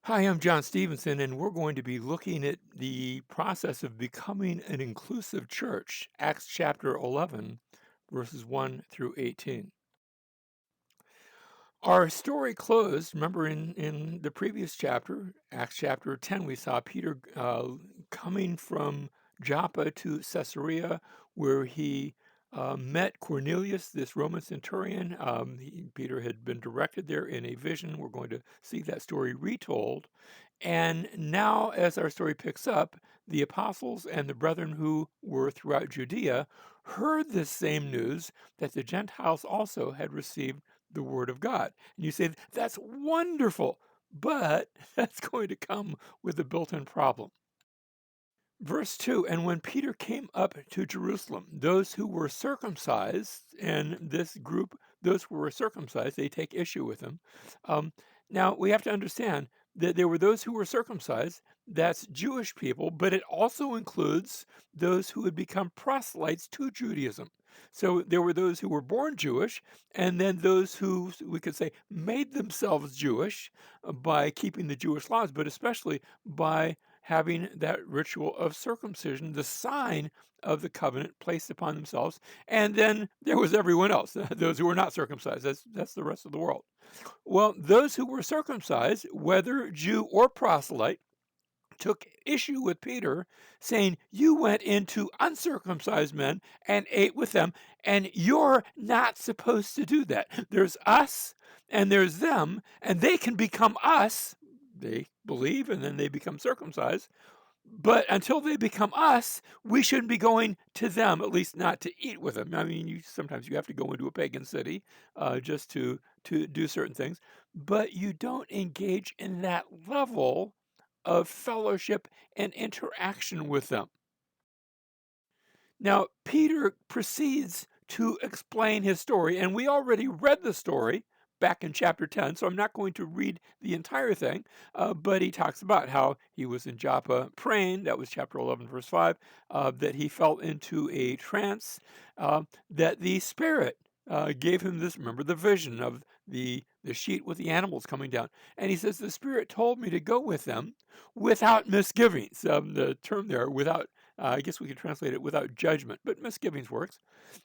Hi, I'm John Stevenson, and we're going to be looking at the process of becoming an inclusive church, Acts chapter 11, verses 1 through 18. Our story closed, remember in the previous chapter, Acts chapter 10, we saw Peter coming from Joppa to Caesarea, where he met Cornelius, this Roman centurion. Peter had been directed there in a vision. We're going to see that story retold. And now, as our story picks up, the apostles and the brethren who were throughout Judea heard this same news that the Gentiles also had received the word of God. And you say, that's wonderful, but that's going to come with a built in problem. Verse 2, and when Peter came up to Jerusalem, those who were circumcised, and this group, those who were circumcised, they take issue with him. Um, Now, we have to understand that there were those who were circumcised, that's Jewish people, but it also includes those who had become proselytes to Judaism. So there were those who were born Jewish, and then those who, we could say, made themselves Jewish by keeping the Jewish laws, but especially by having that ritual of circumcision, the sign of the covenant placed upon themselves. And then there was everyone else, those who were not circumcised. That's the rest of the world. Well, those who were circumcised, whether Jew or proselyte, took issue with Peter, saying, you went into uncircumcised men and ate with them, and you're not supposed to do that. There's us and there's them, and they can become us. They believe and then they become circumcised. But until they become us, we shouldn't be going to them, at least not to eat with them. I mean, sometimes you have to go into a pagan city just to do certain things, but you don't engage in that level of fellowship and interaction with them. Now, Peter proceeds to explain his story, and we already read the story back in chapter 10, so I'm not going to read the entire thing, but he talks about how he was in Joppa praying, that was chapter 11, verse 5, that he fell into a trance, that the Spirit gave him this, remember the vision of the sheet with the animals coming down. And he says, the Spirit told me to go with them without misgivings. The term there, without I guess we could translate it without judgment, but misgivings works.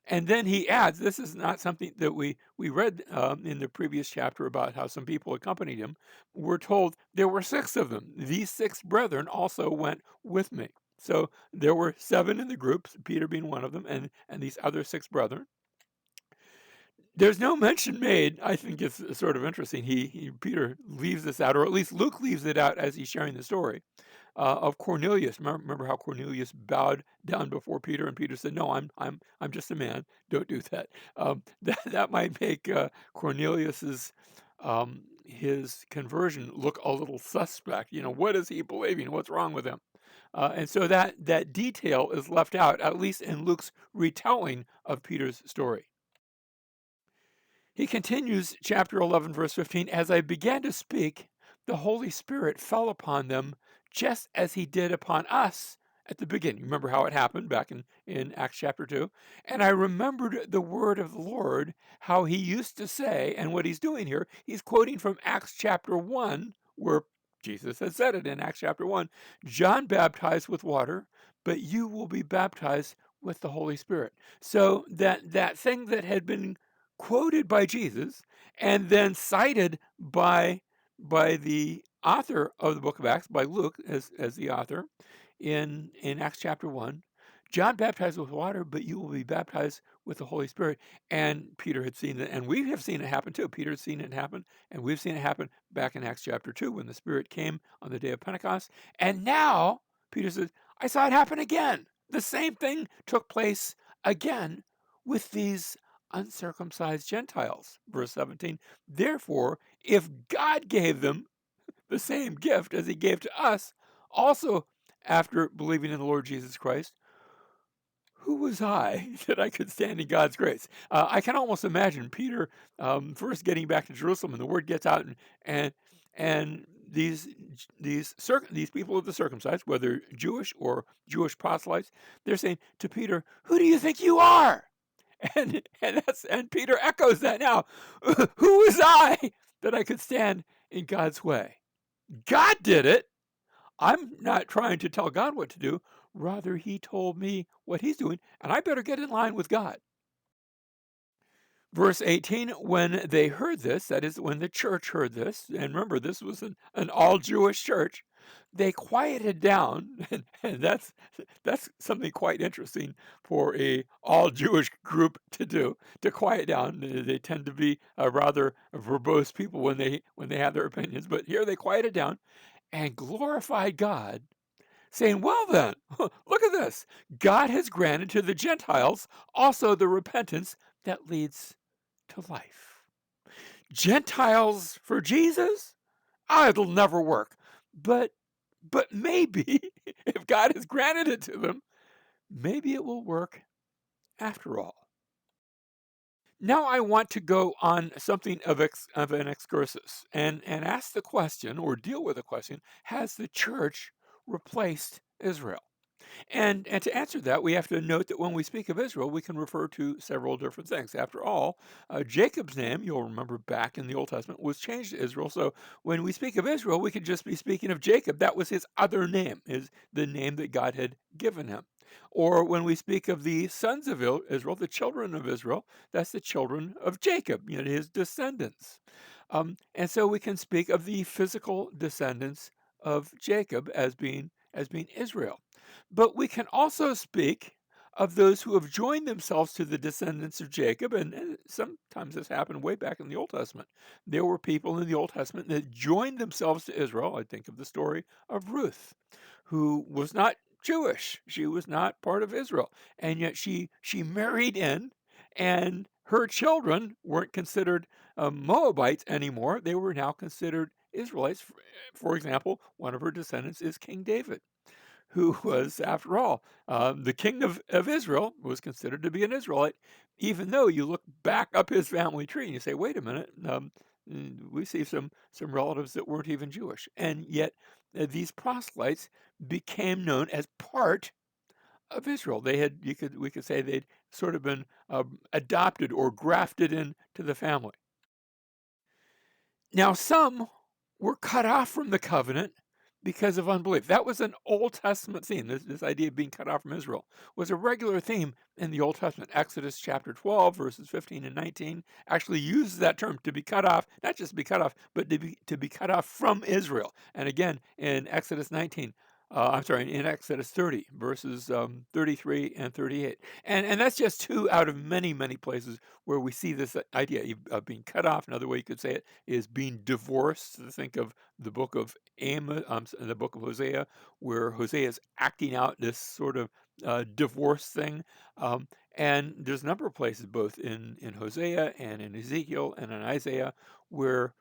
And then he adds, this is not something that we read in the previous chapter about how some people accompanied him. We're told there were six of them. These six brethren also went with me. So there were seven in the group, Peter being one of them, and these other six brethren. There's no mention made. I think it's sort of interesting. Peter leaves this out, or at least Luke leaves it out as he's sharing the story of Cornelius. Remember how Cornelius bowed down before Peter, and Peter said, "No, I'm just a man. Don't do that." That might make Cornelius's his conversion look a little suspect. You know, what is he believing? What's wrong with him? And so that detail is left out, at least in Luke's retelling of Peter's story. He continues, chapter 11, verse 15, as I began to speak, the Holy Spirit fell upon them just as he did upon us at the beginning. Remember how it happened back in Acts chapter 2? And I remembered the word of the Lord, how he used to say, and what he's doing here, he's quoting from Acts chapter 1, where Jesus had said it in Acts chapter 1, John baptized with water, but you will be baptized with the Holy Spirit. So that thing that had been quoted by Jesus and then cited by the author of the book of Acts, by Luke as the author, in Acts chapter 1. John baptized with water, but you will be baptized with the Holy Spirit. And Peter had seen it, and we have seen it happen too. Peter had seen it happen, and we've seen it happen back in Acts chapter 2 when the Spirit came on the day of Pentecost. And now Peter says, I saw it happen again. The same thing took place again with these uncircumcised Gentiles. Verse 17, therefore, if God gave them the same gift as he gave to us, also after believing in the Lord Jesus Christ, who was I that I could stand in God's grace? I can almost imagine Peter first getting back to Jerusalem, and the word gets out, and these people of the circumcised, whether Jewish or Jewish proselytes, they're saying to Peter, "Who do you think you are?" And Peter echoes that now. Who was I that I could stand in God's way? God did it. I'm not trying to tell God what to do. Rather, he told me what he's doing, and I better get in line with God. Verse 18, when they heard this, that is, when the church heard this, and remember, this was an all Jewish church, they quieted down, and that's something quite interesting for a all Jewish group to do, to quiet down. They tend to be rather verbose people when they have their opinions, but here they quieted down and glorified God, saying, well, then, look at this. God has granted to the Gentiles also the repentance that leads to life. Gentiles for Jesus? Ah, it'll never work. But maybe if God has granted it to them, maybe it will work after all. Now I want to go on something of an excursus and ask the question or deal with the question, has the church replaced Israel? And to answer that, we have to note that when we speak of Israel, we can refer to several different things. After all, Jacob's name, you'll remember back in the Old Testament, was changed to Israel. So when we speak of Israel, we could just be speaking of Jacob. That was his other name, is the name that God had given him. Or when we speak of the sons of Israel, the children of Israel, that's the children of Jacob, his descendants. And so we can speak of the physical descendants of Jacob as being Israel. But we can also speak of those who have joined themselves to the descendants of Jacob, and sometimes this happened way back in the Old Testament. There were people in the Old Testament that joined themselves to Israel. I think of the story of Ruth, who was not Jewish. She was not part of Israel, and yet she married in, and her children weren't considered Moabites anymore. They were now considered Israelites. For example, one of her descendants is King David, who was, after all, the king of Israel, was considered to be an Israelite, even though you look back up his family tree and you say, wait a minute, we see some relatives that weren't even Jewish. And yet these proselytes became known as part of Israel. They had, we could say they'd sort of been adopted or grafted into the family. Now, some were cut off from the covenant because of unbelief. That was an Old Testament theme. This idea of being cut off from Israel was a regular theme in the Old Testament. Exodus chapter 12, verses 15 and 19 actually uses that term, to be cut off, not just to be cut off, but to be cut off from Israel. And again, in Exodus 19, in Exodus 30, verses 33 and 38. And that's just two out of many, many places where we see this idea of being cut off. Another way you could say it is being divorced. Think of the book of Amos, the book of Hosea, where Hosea is acting out this sort of divorce thing. And there's a number of places, both in Hosea and in Ezekiel and in Isaiah, where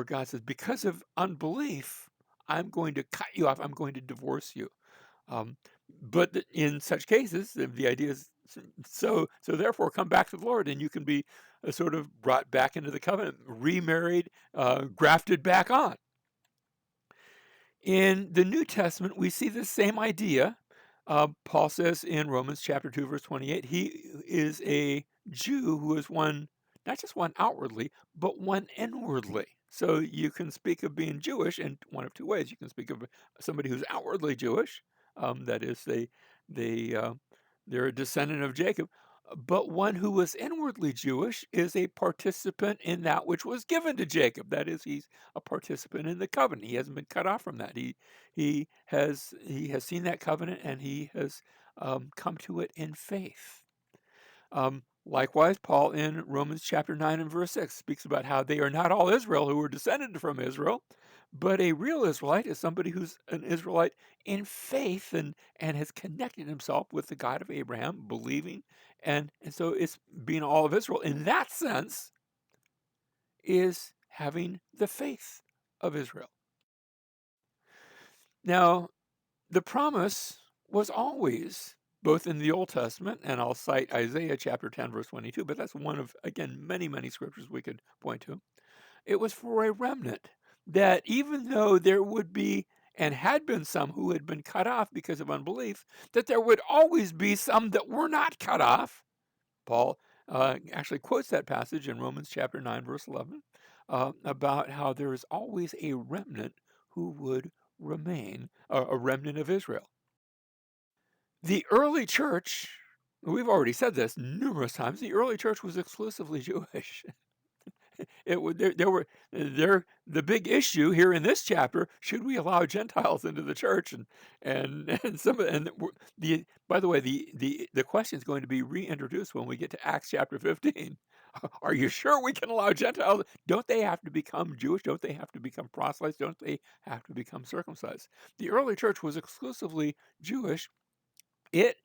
God says, because of unbelief, I'm going to cut you off. I'm going to divorce you. Um, but in such cases, the idea is so therefore come back to the Lord, and you can be sort of brought back into the covenant, remarried, grafted back on. In the New Testament, we see the same idea. Paul says in Romans chapter 2, verse 28, he is a Jew who is one, not just one outwardly, but one inwardly. So you can speak of being Jewish in one of two ways. You can speak of somebody who's outwardly Jewish, that is, they they're a descendant of Jacob, but one who was inwardly Jewish is a participant in that which was given to Jacob. That is, he's a participant in the covenant. He hasn't been cut off from that. He has seen that covenant, and he has come to it in faith. Likewise, Paul in Romans chapter 9 and verse 6 speaks about how they are not all Israel who were descended from Israel, but a real Israelite is somebody who's an Israelite in faith and has connected himself with the God of Abraham, believing. And so it's being all of Israel in that sense is having the faith of Israel. Now, the promise was always, both in the Old Testament, and I'll cite Isaiah chapter 10, verse 22, but that's one of, again, many, many scriptures we could point to. It was for a remnant, that even though there would be and had been some who had been cut off because of unbelief, that there would always be some that were not cut off. Paul actually quotes that passage in Romans chapter 9, verse 11, about how there is always a remnant who would remain a remnant of Israel. The early church, we've already said this numerous times, the early church was exclusively Jewish. There were the big issue here in this chapter: should we allow Gentiles into the church? And some of the by the way, the question is going to be reintroduced when we get to Acts chapter 15. Are you sure we can allow Gentiles? Don't they have to become Jewish? Don't they have to become proselytes? Don't they have to become circumcised? The early church was exclusively Jewish. It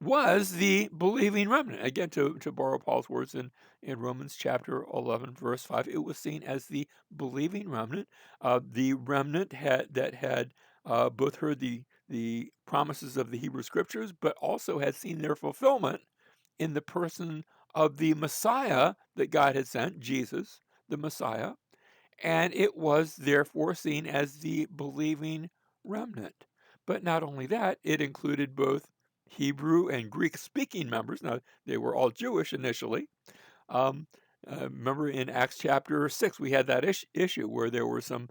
was the believing remnant. Again, to borrow Paul's words in Romans chapter 11, verse 5, it was seen as the believing remnant. The remnant had both heard the promises of the Hebrew Scriptures, but also had seen their fulfillment in the person of the Messiah that God had sent, Jesus, the Messiah, and it was therefore seen as the believing remnant. But not only that, it included both Hebrew and Greek speaking members. Now, they were all Jewish initially. Um, Remember in Acts chapter 6, we had that issue where there were some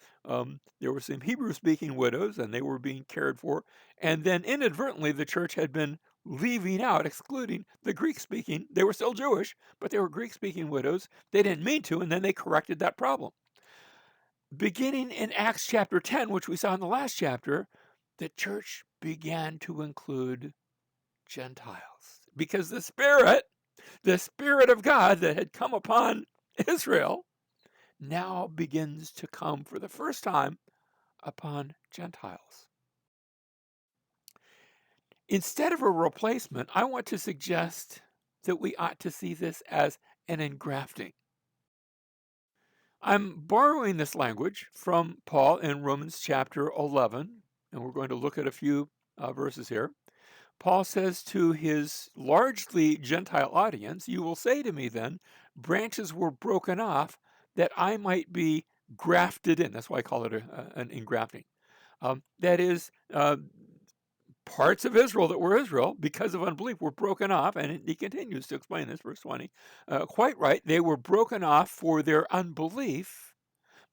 Hebrew speaking widows and they were being cared for. And then inadvertently, the church had been leaving out, excluding the Greek speaking. They were still Jewish, but they were Greek speaking widows. They didn't mean to, and then they corrected that problem. Beginning in Acts chapter 10, which we saw in the last chapter, the church began to include Gentiles because the Spirit of God that had come upon Israel, now begins to come for the first time upon Gentiles. Instead of a replacement, I want to suggest that we ought to see this as an engrafting. I'm borrowing this language from Paul in Romans chapter 11, and we're going to look at a few verses here. Paul says to his largely Gentile audience, "You will say to me then, branches were broken off that I might be grafted in." That's why I call it an engrafting. That is, parts of Israel that were Israel, because of unbelief, were broken off. And he continues to explain this, verse 20. Quite right, they were broken off for their unbelief,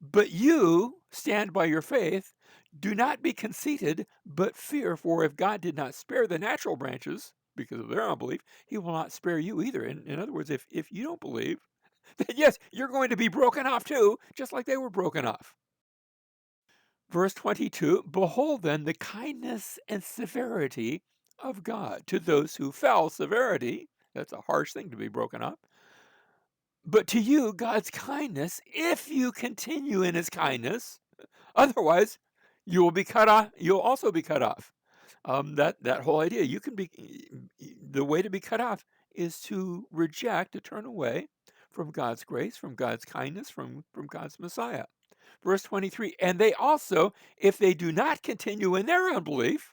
but you stand by your faith. Do not be conceited, but fear, for if God did not spare the natural branches because of their unbelief, he will not spare you either. In other words, if you don't believe, then yes, you're going to be broken off too, just like they were broken off. Verse 22, behold then the kindness and severity of God to those who fell. Severity, that's a harsh thing to be broken up. But to you, God's kindness, if you continue in his kindness, otherwise you will be cut off. You'll also be cut off. That whole idea, you can be, the way to be cut off is to reject, to turn away from God's grace, from God's kindness, from God's Messiah. Verse 23, and they also, if they do not continue in their unbelief,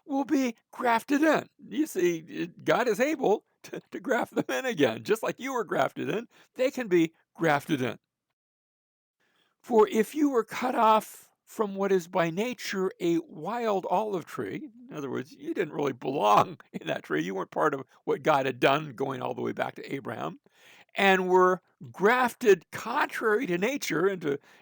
will be grafted in. You see, God is able to graft them in again. Just like you were grafted in, they can be grafted in. For if you were cut off from what is by nature a wild olive tree, in other words, you didn't really belong in that tree, you weren't part of what God had done going all the way back to Abraham, and were grafted contrary to nature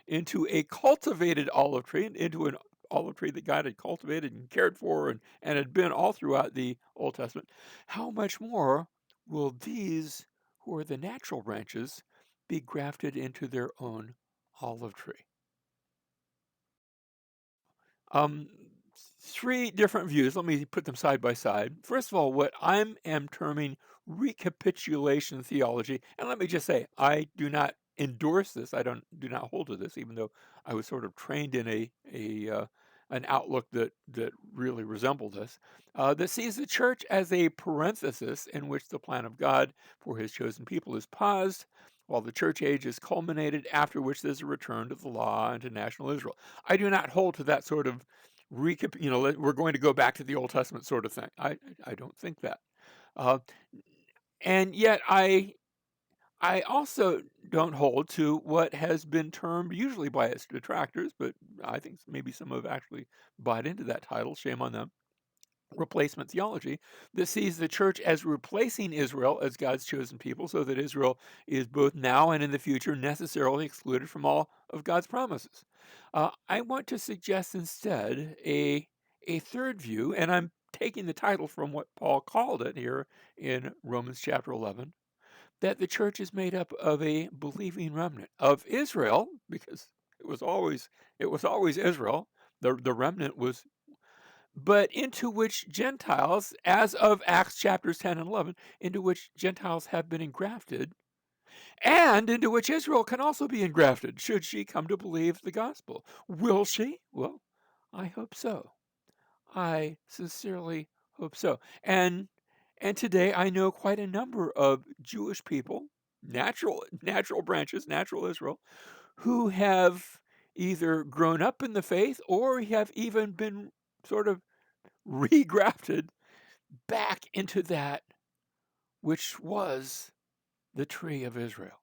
into a cultivated olive tree, into an olive tree that God had cultivated and cared for and had been all throughout the Old Testament, how much more will these who are the natural branches be grafted into their own olive tree? Um, Three different views. Let me put them side by side. First of all, what I am terming recapitulation theology, and let me just say, I do not endorse this. I do not hold to this, even though I was sort of trained in an outlook that really resembled this. That sees the church as a parenthesis in which the plan of God for His chosen people is paused, while the church age is culminated, after which there's a return to the law and to national Israel. I do not hold to that sort of we're going to go back to the Old Testament sort of thing. I don't think that. Uh, and yet I also don't hold to what has been termed usually by its detractors, but I think maybe some have actually bought into that title. Shame on them. replacement theology that sees the church as replacing Israel as God's chosen people, so that Israel is both now and in the future necessarily excluded from all of God's promises. I want to suggest instead a third view, and I'm taking the title from what Paul called it here in Romans chapter 11, that the church is made up of a believing remnant of Israel, because it was always Israel. The remnant was, but into which Gentiles, as of Acts chapters 10 and 11, into which Gentiles have been engrafted, and into which Israel can also be engrafted, should she come to believe the gospel. Will she? Well, I hope so. I sincerely hope so. And today I know quite a number of Jewish people, natural branches, natural Israel, who have either grown up in the faith or have even been sort of regrafted back into that which was the tree of Israel.